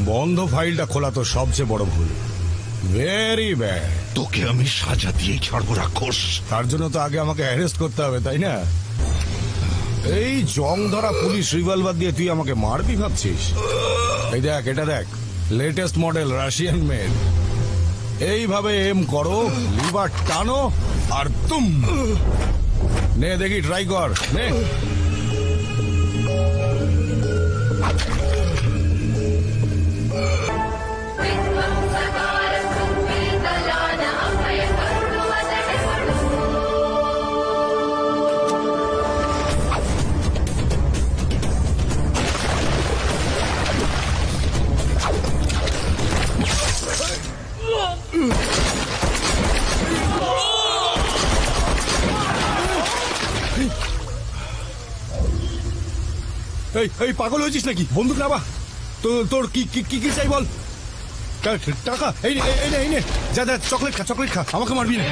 বন্ধ ফাইলটা খোলা তো সবচেয়ে বড় ভুল। Very bad. তোকে আমি সাজা দিয়ে ছাড়বো রাক্ষস। তার জন্য তো আগে আমাকে অ্যারেস্ট করতে হবে, তাই না? এই জং ধরা পুলিশ রিভলভার দিয়ে তুই আমাকে মারবি ভাবছিস? এই দেখ, এটা দেখ, লেটেস্ট মডেল রাশিয়ান মেড। এইভাবে এম করো, লিভার টানো আর তুম। নে দেখি, ট্রাই কর, নে। এই পাগল হয়েছিস নাকি? বন্দুক নাবা। তোর কি কি কি চাই বল? টাকা? এই নে, যা যা, চকলেট খা, চকলেট খা, আমাকে মারবি না।